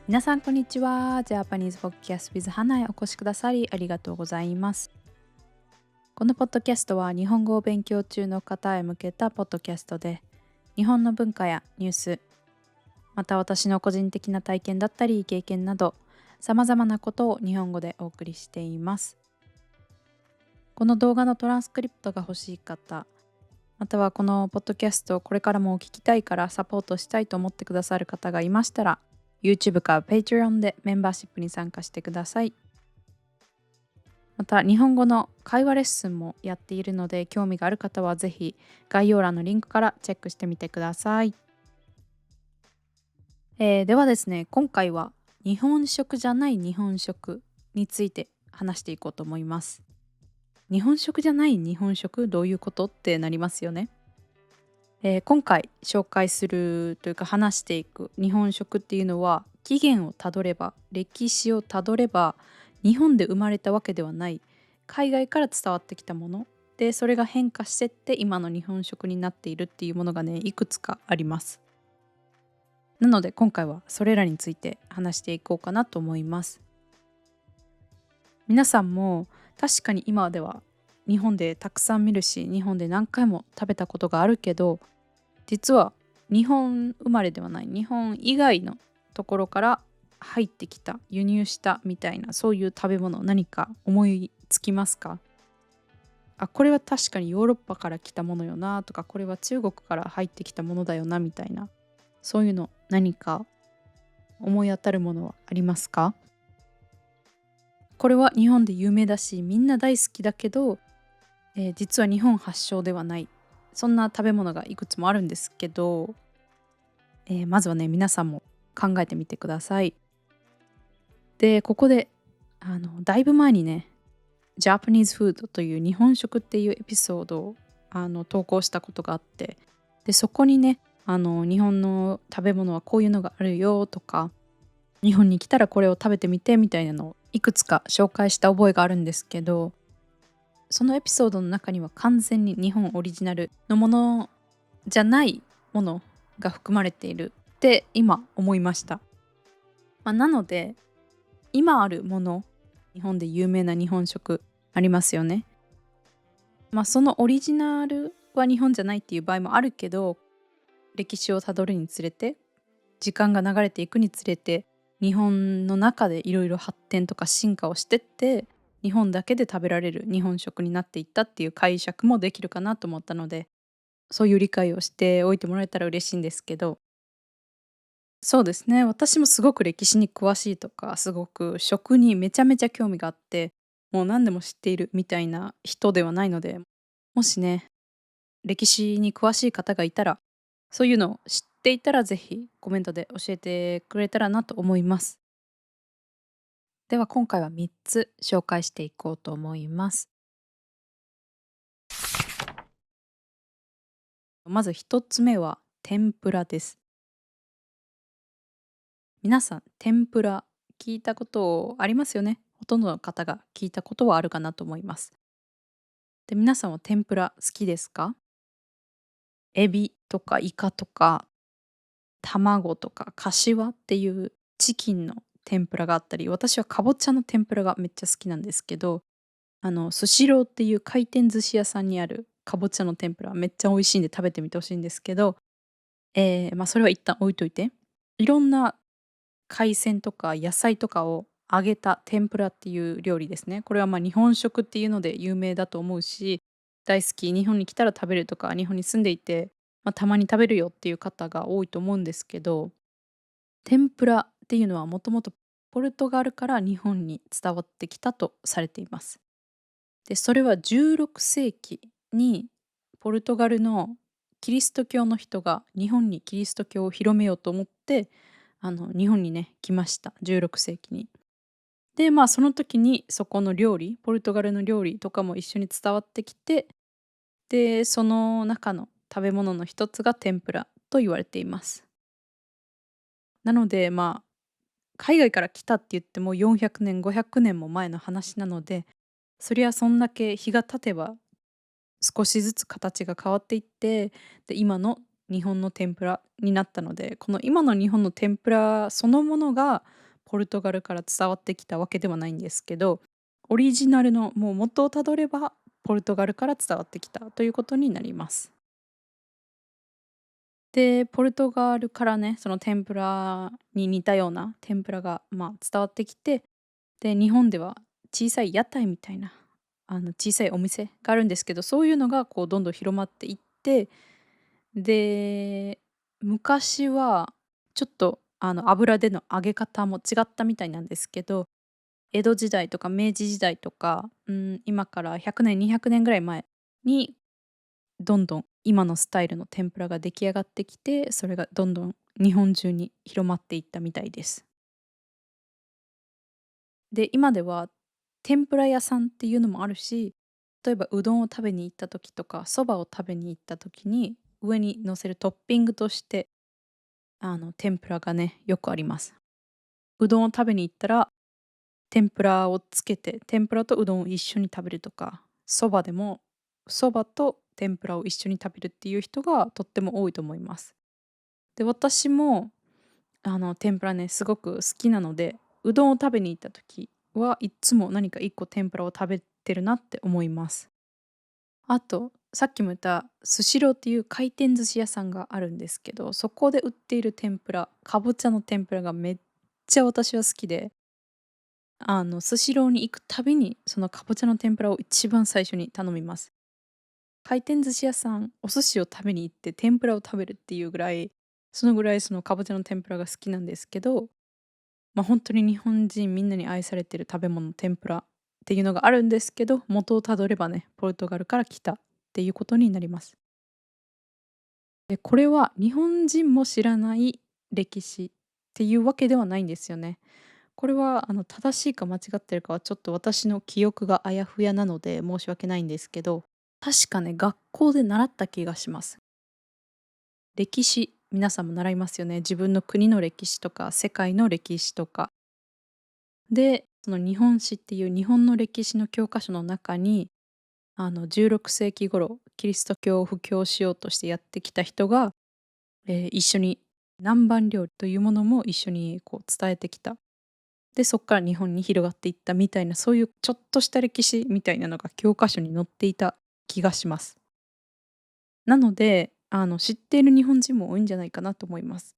皆さんこんにちは。ジャパニーズポッドキャスト with 花へお越しくださりありがとうございます。このポッドキャストは日本語を勉強中の方へ向けたポッドキャストで、日本の文化やニュース、また私の個人的な体験だったり経験など、様々なことを日本語でお送りしています。この動画のトランスクリプトが欲しい方、またはこのポッドキャストをこれからも聞きたいからサポートしたいと思ってくださる方がいましたら、YouTube か Patreon でメンバーシップに参加してください。また日本語の会話レッスンもやっているので、興味がある方はぜひ概要欄のリンクからチェックしてみてください。ではですね、今回は日本食じゃない日本食について話していこうと思います。日本食じゃない日本食どういうことってなりますよね。今回紹介するというか話していく日本食っていうのは、起源をたどれば、歴史をたどれば、日本で生まれたわけではない、海外から伝わってきたもので、それが変化してって今の日本食になっているっていうものがね、いくつかあります。なので今回はそれらについて話していこうかなと思います。皆さんも確かに今では日本でたくさん見るし、日本で何回も食べたことがあるけど、実は日本生まれではない、日本以外のところから入ってきた、輸入したみたいな、そういう食べ物、何か思いつきますか？あ、これは確かにヨーロッパから来たものよなとか、これは中国から入ってきたものだよなみたいな、そういうの何か思い当たるものはありますか？これは日本で有名だし、みんな大好きだけど、実は日本発祥ではない、そんな食べ物がいくつもあるんですけど、まずはね、皆さんも考えてみてください。で、ここでだいぶ前にね、Japanese Food という日本食っていうエピソードを投稿したことがあって、でそこにね、日本の食べ物はこういうのがあるよとか、日本に来たらこれを食べてみてみたいなのをいくつか紹介した覚えがあるんですけど、そのエピソードの中には完全に日本オリジナルのものじゃないものが含まれているって今思いました。なので今あるもの、日本で有名な日本食ありますよね。そのオリジナルは日本じゃないっていう場合もあるけど、歴史をたどるにつれて、時間が流れていくにつれて、日本の中でいろいろ発展とか進化をしてって、日本だけで食べられる日本食になっていったっていう解釈もできるかなと思ったので、そういう理解をしておいてもらえたら嬉しいんですけど、そうですね。私もすごく歴史に詳しいとか、すごく食にめちゃめちゃ興味があって、もう何でも知っているみたいな人ではないので、もしね、歴史に詳しい方がいたら、そういうのを知っていたらぜひコメントで教えてくれたらなと思います。では今回は3つ紹介していこうと思います。まず1つ目は天ぷらです。皆さん、天ぷら聞いたことありますよね。ほとんどの方が聞いたことはあるかなと思います。で、皆さんは天ぷら好きですか？エビとかイカとか卵とかかしわっていうチキンの天ぷらがあったり、私はかぼちゃの天ぷらがめっちゃ好きなんですけど、スシローっていう回転寿司屋さんにあるかぼちゃの天ぷらめっちゃ美味しいんで食べてみてほしいんですけど、それは一旦置いといて、いろんな海鮮とか野菜とかを揚げた天ぷらっていう料理ですね。これは日本食っていうので有名だと思うし、大好き、日本に来たら食べるとか、日本に住んでいて、たまに食べるよっていう方が多いと思うんですけど、天ぷらっていうのはもともとポルトガルから日本に伝わってきたとされています。で、それは16世紀にポルトガルのキリスト教の人が日本にキリスト教を広めようと思って、日本にね、来ました。16世紀に。で、その時にそこの料理、ポルトガルの料理とかも一緒に伝わってきて、で、その中の食べ物の一つが天ぷらと言われています。なので、海外から来たって言っても400年、500年も前の話なので、そりゃそんだけ日が経てば少しずつ形が変わっていって、で、今の日本の天ぷらになったので、この今の日本の天ぷらそのものがポルトガルから伝わってきたわけではないんですけど、オリジナルのもう元をたどればポルトガルから伝わってきたということになります。で、ポルトガルからね、その天ぷらに似たような天ぷらが、伝わってきて、で、日本では小さい屋台みたいな、小さいお店があるんですけど、そういうのがこうどんどん広まっていって、で、昔はちょっと油での揚げ方も違ったみたいなんですけど、江戸時代とか明治時代とか、今から100年、200年ぐらい前にどんどん今のスタイルの天ぷらが出来上がってきて、それがどんどん日本中に広まっていったみたいです。で、今では天ぷら屋さんっていうのもあるし、例えばうどんを食べに行った時とか、そばを食べに行った時に、上に乗せるトッピングとして、天ぷらがね、よくあります。うどんを食べに行ったら、天ぷらをつけて、天ぷらとうどんを一緒に食べるとか、そばでも、そばと天ぷらを一緒に食べるっていう人がとっても多いと思います。で、私も天ぷらね、すごく好きなので、うどんを食べに行った時はいっつも何か1個天ぷらを食べてるなって思います。あと、さっきも言ったスシローっていう回転寿司屋さんがあるんですけど、そこで売っている天ぷら、かぼちゃの天ぷらがめっちゃ私は好きで、スシローに行くたびに、そのかぼちゃの天ぷらを一番最初に頼みます。回転寿司屋さん、お寿司を食べに行って天ぷらを食べるっていうぐらい、そのぐらいそのかぼちゃの天ぷらが好きなんですけど、本当に日本人みんなに愛されてる食べ物、天ぷらっていうのがあるんですけど、元をたどればね、ポルトガルから来たっていうことになります。で、これは日本人も知らない歴史っていうわけではないんですよね。これは正しいか間違ってるかはちょっと私の記憶があやふやなので申し訳ないんですけど、確かね、学校で習った気がします。歴史、皆さんも習いますよね。自分の国の歴史とか世界の歴史とか。で、その日本史っていう日本の歴史の教科書の中に、16世紀頃、キリスト教を布教しようとしてやってきた人が、一緒に南蛮料理というものも一緒にこう伝えてきた。で、そっから日本に広がっていったみたいな、そういうちょっとした歴史みたいなのが教科書に載っていた気がします。なので、知っている日本人も多いんじゃないかなと思います。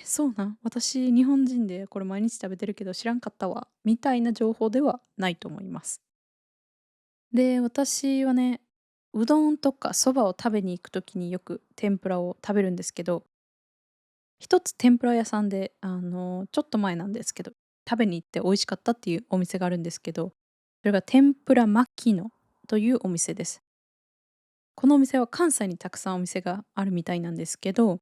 そうなん？私日本人でこれ毎日食べてるけど知らんかったわ、みたいな情報ではないと思います。で、私はね、うどんとか蕎麦を食べに行く時によく天ぷらを食べるんですけど、一つ天ぷら屋さんで、ちょっと前なんですけど、食べに行って美味しかったっていうお店があるんですけど、それが天ぷらマキノというお店です。このお店は関西にたくさんお店があるみたいなんですけど、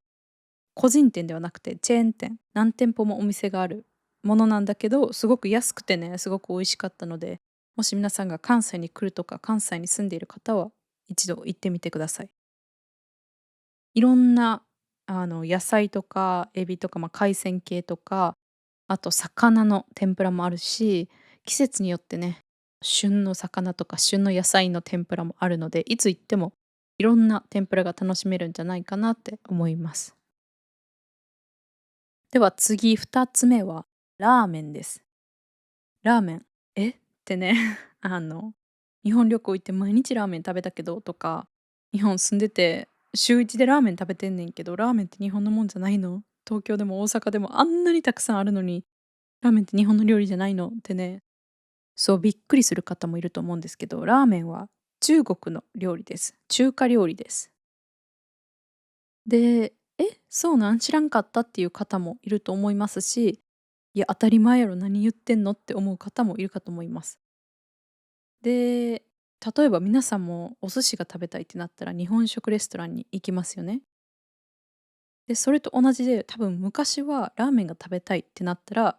個人店ではなくてチェーン店、何店舗もお店があるものなんだけど、すごく安くてね、すごく美味しかったので、もし皆さんが関西に来るとか、関西に住んでいる方は一度行ってみてください。いろんな野菜とかエビとか、海鮮系とか、あと魚の天ぷらもあるし、季節によってね、旬の魚とか旬の野菜の天ぷらもあるので、いつ行ってもいろんな天ぷらが楽しめるんじゃないかなって思います。では次2つ目はラーメンです。ラーメン、ってね、日本旅行行って毎日ラーメン食べたけどとか、日本住んでて週1でラーメン食べてんねんけど、ラーメンって日本のもんじゃないの？東京でも大阪でもあんなにたくさんあるのに、ラーメンって日本の料理じゃないの？ってね、そうびっくりする方もいると思うんですけど、ラーメンは中国の料理です。中華料理です。で、そうなん？知らんかったっていう方もいると思いますし、いや、当たり前やろ、何言ってんのって思う方もいるかと思います。で、例えば皆さんもお寿司が食べたいってなったら日本食レストランに行きますよね。で、それと同じで、多分昔はラーメンが食べたいってなったら、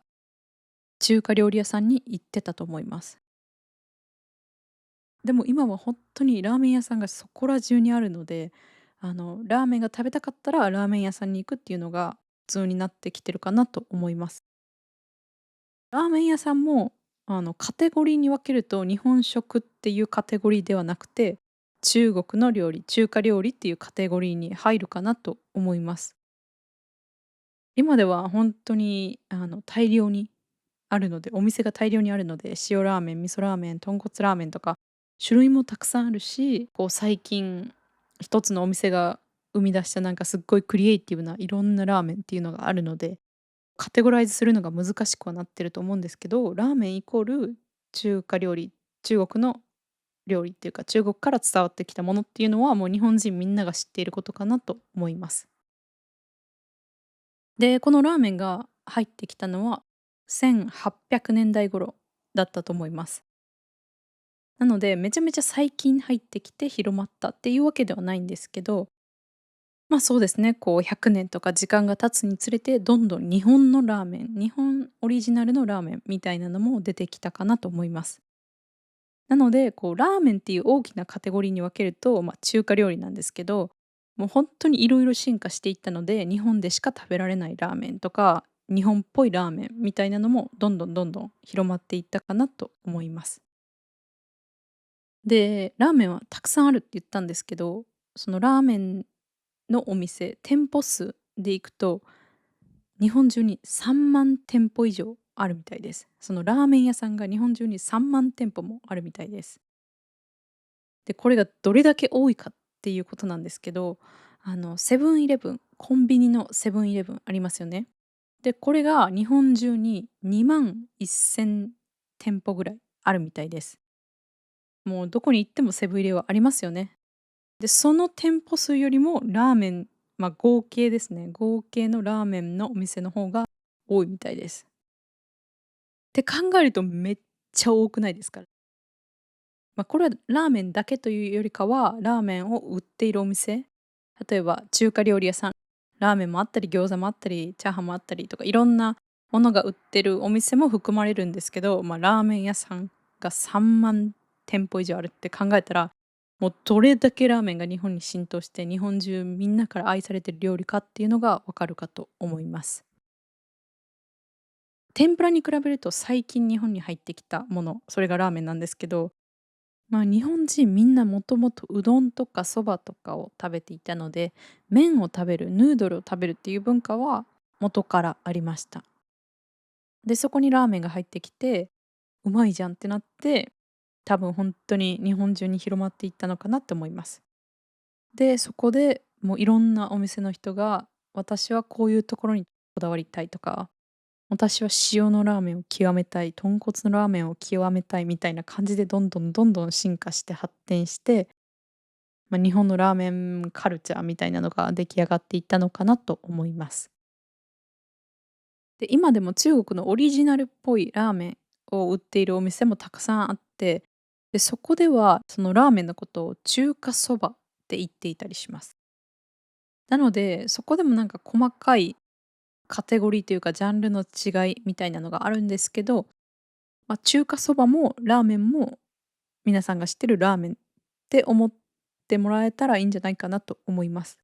中華料理屋さんに行ってたと思います。でも今は本当にラーメン屋さんがそこら中にあるので、ラーメンが食べたかったらラーメン屋さんに行くっていうのが普通になってきてるかなと思います。ラーメン屋さんも、カテゴリーに分けると日本食っていうカテゴリーではなくて、中国の料理、中華料理っていうカテゴリーに入るかなと思います。今では本当に大量にあるので、お店が大量にあるので、塩ラーメン、味噌ラーメン、豚骨ラーメンとか、種類もたくさんあるし、こう最近一つのお店が生み出したなんかすっごいクリエイティブないろんなラーメンっていうのがあるので、カテゴライズするのが難しくはなってると思うんですけど、ラーメンイコール中華料理、中国の料理っていうか、中国から伝わってきたものっていうのは、もう日本人みんなが知っていることかなと思います。で、このラーメンが入ってきたのは1800年代頃だったと思います。なので、めちゃめちゃ最近入ってきて広まったっていうわけではないんですけど、そうですね、こう100年とか時間が経つにつれて、どんどん日本のラーメン、日本オリジナルのラーメンみたいなのも出てきたかなと思います。なので、こうラーメンっていう大きなカテゴリーに分けると、中華料理なんですけど、もう本当にいろいろ進化していったので、日本でしか食べられないラーメンとか、日本っぽいラーメンみたいなのもどんどんどんどん広まっていったかなと思います。で、ラーメンはたくさんあるって言ったんですけど、そのラーメンのお店、店舗数でいくと、日本中に3万店舗以上あるみたいです。そのラーメン屋さんが日本中に3万店舗もあるみたいです。で、これがどれだけ多いかっていうことなんですけど、セブンイレブン、コンビニのセブンイレブンありますよね。で、これが日本中に2万1000店舗ぐらいあるみたいです。もうどこに行ってもセブン入れはありますよね。で、その店舗数よりもラーメン、合計ですね、合計のラーメンのお店の方が多いみたいです。って考えるとめっちゃ多くないですか？これはラーメンだけというよりかは、ラーメンを売っているお店、例えば中華料理屋さん、ラーメンもあったり、餃子もあったり、チャーハンもあったりとか、いろんなものが売ってるお店も含まれるんですけど、ラーメン屋さんが3万店舗以上あるって考えたら、もうどれだけラーメンが日本に浸透して、日本中みんなから愛されてる料理かっていうのがわかるかと思います。天ぷらに比べると最近日本に入ってきたもの、それがラーメンなんですけど、日本人みんなもともとうどんとかそばとかを食べていたので、麺を食べる、ヌードルを食べるっていう文化は元からありました。で、そこにラーメンが入ってきて、うまいじゃんってなって、多分本当に日本中に広まっていったのかなって思います。で、そこでもういろんなお店の人が、私はこういうところにこだわりたいとか、私は塩のラーメンを極めたい、豚骨のラーメンを極めたいみたいな感じでどんどんどんどん進化して発展して、日本のラーメンカルチャーみたいなのが出来上がっていったのかなと思います。で、今でも中国のオリジナルっぽいラーメンを売っているお店もたくさんあって、で、そこではそのラーメンのことを中華そばって言っていたりします。なので、そこでもなんか細かいカテゴリーというかジャンルの違いみたいなのがあるんですけど、中華そばもラーメンも皆さんが知ってるラーメンって思ってもらえたらいいんじゃないかなと思います。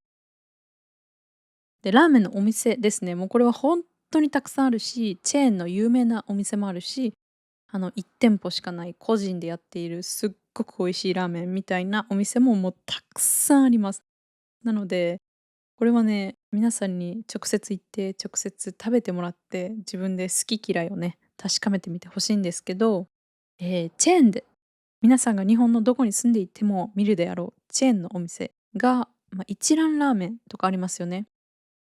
で、ラーメンのお店ですね、もうこれは本当にたくさんあるし、チェーンの有名なお店もあるし、1店舗しかない個人でやっているすっごく美味しいラーメンみたいなお店ももうたくさんあります。なので、これはね、皆さんに直接行って、直接食べてもらって、自分で好き嫌いをね、確かめてみてほしいんですけど、チェーンで皆さんが日本のどこに住んでいても見るであろうチェーンのお店が、一蘭ラーメンとかありますよね。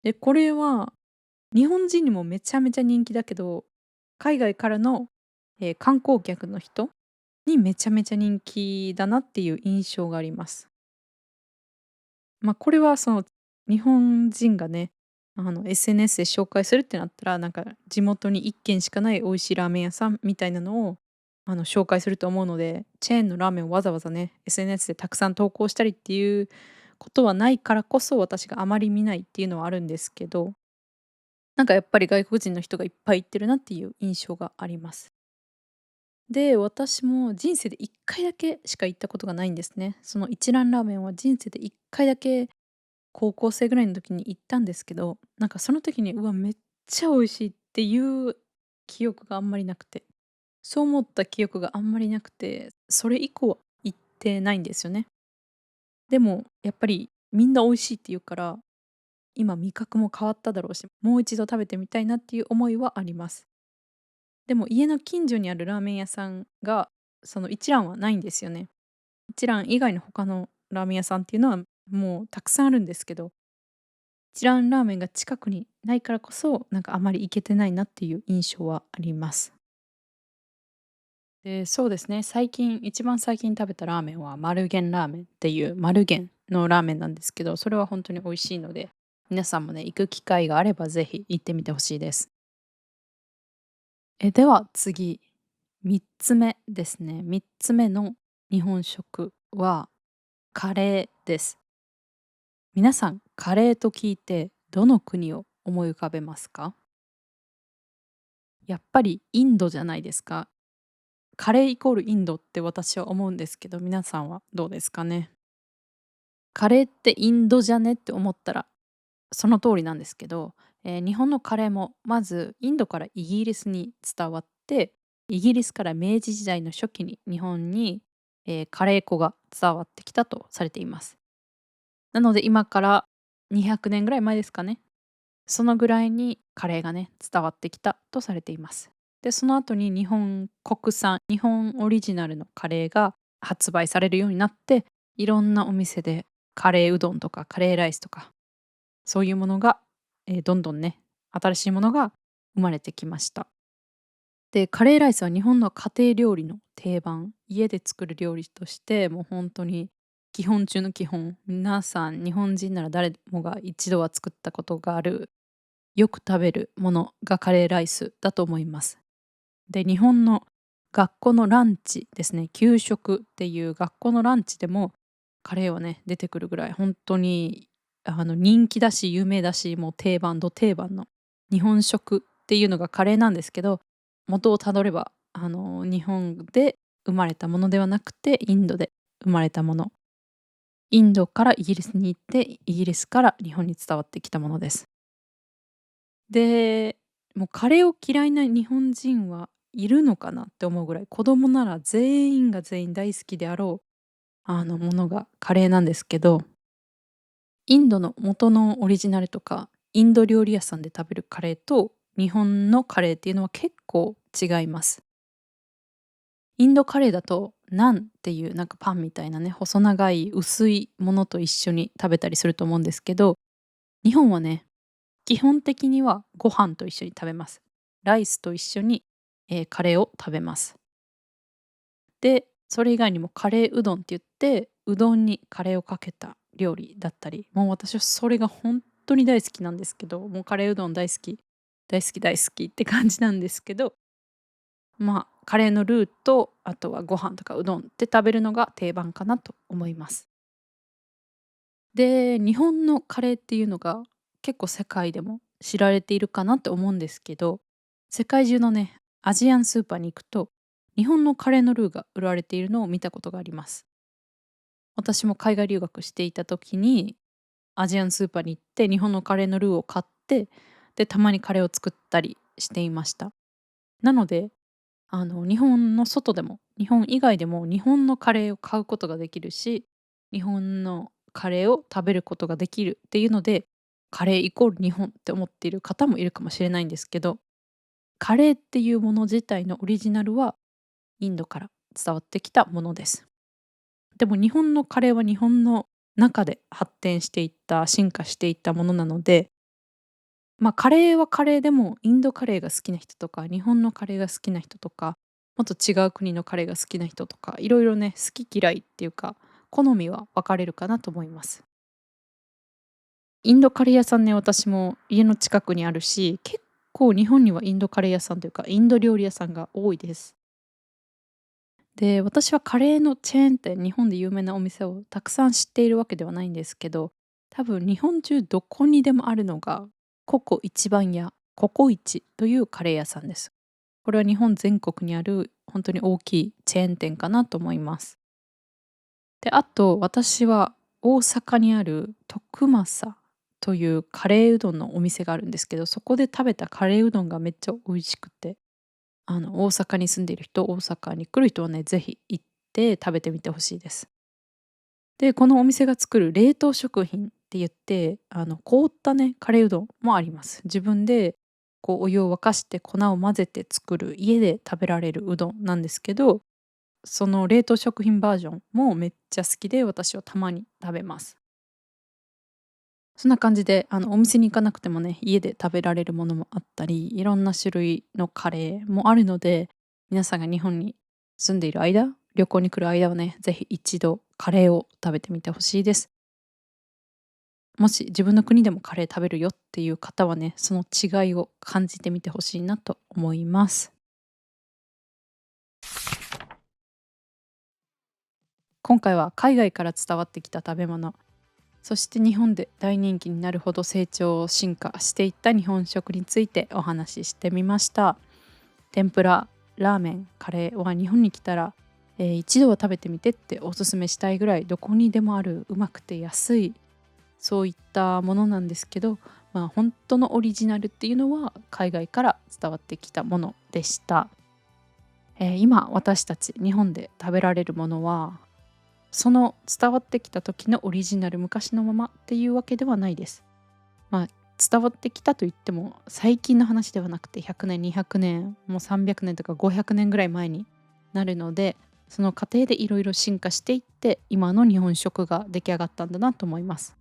で、これは日本人にもめちゃめちゃ人気だけど、海外からの、観光客の人にめちゃめちゃ人気だなっていう印象があります。これはその日本人がね、SNS で紹介するってなったら、なんか地元に1軒しかない美味しいラーメン屋さんみたいなのを、紹介すると思うので、チェーンのラーメンをわざわざね、SNS でたくさん投稿したりっていうことはないからこそ、私があまり見ないっていうのはあるんですけど、なんかやっぱり外国人の人がいっぱい行ってるなっていう印象があります。で、私も人生で1回だけしか行ったことがないんですね。その一蘭ラーメンは人生で1回だけ高校生ぐらいの時に行ったんですけど、なんかその時に、うわ、めっちゃ美味しいっていう記憶があんまりなくて、そう思った記憶があんまりなくて、それ以降は行ってないんですよね。でもやっぱりみんな美味しいって言うから、今味覚も変わっただろうし、もう一度食べてみたいなっていう思いはあります。でも家の近所にあるラーメン屋さんが、その一蘭はないんですよね。一蘭以外の他のラーメン屋さんっていうのはもうたくさんあるんですけど、一蘭ラーメンが近くにないからこそ、なんかあまり行けてないなっていう印象はあります。で、そうですね、一番最近食べたラーメンは丸源ラーメンっていう丸源のラーメンなんですけど、それは本当に美味しいので、皆さんもね、行く機会があればぜひ行ってみてほしいです。では次、3つ目ですね。3つ目の日本食はカレーです。皆さん、カレーと聞いてどの国を思い浮かべますか？やっぱりインドじゃないですか。カレーイコールインドって私は思うんですけど、皆さんはどうですかね？カレーってインドじゃねって思ったらその通りなんですけど、日本のカレーもまずインドからイギリスに伝わって、イギリスから明治時代の初期に日本に、カレー粉が伝わってきたとされています。なので今から200年ぐらい前ですかね。そのぐらいにカレーがね、伝わってきたとされています。で、その後に日本国産、日本オリジナルのカレーが発売されるようになって、いろんなお店でカレーうどんとかカレーライスとか、そういうものが、どんどんね、新しいものが生まれてきました。で、カレーライスは日本の家庭料理の定番、家で作る料理として、もう本当に基本中の基本、皆さん日本人なら誰もが一度は作ったことがある、よく食べるものがカレーライスだと思います。で、日本の学校のランチですね、給食っていう学校のランチでもカレーはね、出てくるぐらい本当に人気だし有名だし、もう定番ど定番の日本食っていうのがカレーなんですけど、元をたどれば日本で生まれたものではなくて、インドで生まれたもの。インドからイギリスに行って、イギリスから日本に伝わってきたものです。で、もうカレーを嫌いな日本人はいるのかなって思うぐらい、子供なら全員が全員大好きであろう、ものがカレーなんですけど、インドの元のオリジナルとか、インド料理屋さんで食べるカレーと、日本のカレーっていうのは結構違います。インドカレーだと、ナンっていうなんかパンみたいなね、細長い薄いものと一緒に食べたりすると思うんですけど、日本はね、基本的にはご飯と一緒に食べます。ライスと一緒に、カレーを食べます。で、それ以外にもカレーうどんって言って、うどんにカレーをかけた料理だったり、もう私はそれが本当に大好きなんですけど、もうカレーうどん大好き、大好き大好きって感じなんですけど、カレーのルーと、あとはご飯とかうどんって食べるのが定番かなと思います。で、日本のカレーっていうのが結構世界でも知られているかなって思うんですけど、世界中のね、アジアンスーパーに行くと、日本のカレーのルーが売られているのを見たことがあります。私も海外留学していた時に、アジアンスーパーに行って日本のカレーのルーを買って、で、たまにカレーを作ったりしていました。なので、日本の外でも、日本以外でも日本のカレーを買うことができるし、日本のカレーを食べることができるっていうので、カレーイコール日本って思っている方もいるかもしれないんですけど、カレーっていうもの自体のオリジナルはインドから伝わってきたものです。でも日本のカレーは日本の中で発展していった、進化していったものなので、カレーはカレーでも、インドカレーが好きな人とか、日本のカレーが好きな人とか、もっと違う国のカレーが好きな人とか、いろいろね、好き嫌いっていうか、好みは分かれるかなと思います。インドカレー屋さんね、私も家の近くにあるし、結構日本にはインドカレー屋さんというか、インド料理屋さんが多いです。で、私はカレーのチェーン店、日本で有名なお店をたくさん知っているわけではないんですけど、多分日本中どこにでもあるのが、ココ一番屋、ココイチというカレー屋さんです。これは日本全国にある本当に大きいチェーン店かなと思います。で、あと私は大阪にある徳政というカレーうどんのお店があるんですけど、そこで食べたカレーうどんがめっちゃ美味しくて、大阪に住んでいる人、大阪に来る人はね、ぜひ行って食べてみてほしいです。でこのお店が作る冷凍食品って言って、凍ったねカレーうどんもあります。自分でこうお湯を沸かして粉を混ぜて作る家で食べられるうどんなんですけど、その冷凍食品バージョンもめっちゃ好きで、私はたまに食べます。そんな感じで、お店に行かなくてもね、家で食べられるものもあったり、いろんな種類のカレーもあるので、皆さんが日本に住んでいる間、旅行に来る間はね、ぜひ一度カレーを食べてみてほしいです。もし自分の国でもカレー食べるよっていう方はね、その違いを感じてみてほしいなと思います。今回は海外から伝わってきた食べ物、そして日本で大人気になるほど成長進化していった日本食についてお話ししてみました。天ぷら、ラーメン、カレーは日本に来たら、一度は食べてみてっておすすめしたいぐらい、どこにでもあるうまくて安い、そういったものなんですけど、本当のオリジナルっていうのは海外から伝わってきたものでした。今私たち日本で食べられるものは、その伝わってきた時のオリジナル、昔のままっていうわけではないです。まあ伝わってきたといっても最近の話ではなくて、100年200年もう300年とか500年ぐらい前になるので、その過程でいろいろ進化していって今の日本食が出来上がったんだなと思います。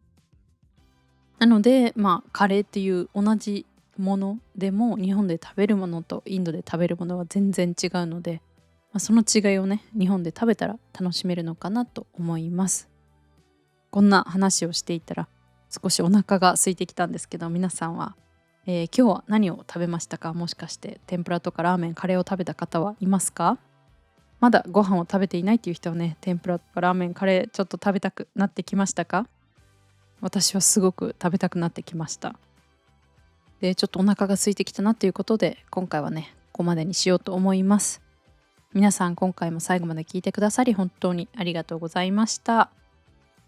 なのでカレーっていう同じものでも、日本で食べるものとインドで食べるものは全然違うので、その違いをね日本で食べたら楽しめるのかなと思います。こんな話をしていたら少しお腹が空いてきたんですけど、皆さんは、今日は何を食べましたか？もしかして天ぷらとかラーメン、カレーを食べた方はいますか？まだご飯を食べていないっていう人はね、天ぷらとかラーメン、カレーちょっと食べたくなってきましたか？私はすごく食べたくなってきました。でちょっとお腹が空いてきたなということで、今回はねここまでにしようと思います。皆さん今回も最後まで聞いてくださり本当にありがとうございました。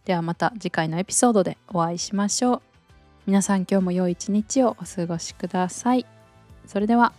ではまた次回のエピソードでお会いしましょう。皆さん今日も良い一日をお過ごしください。それでは。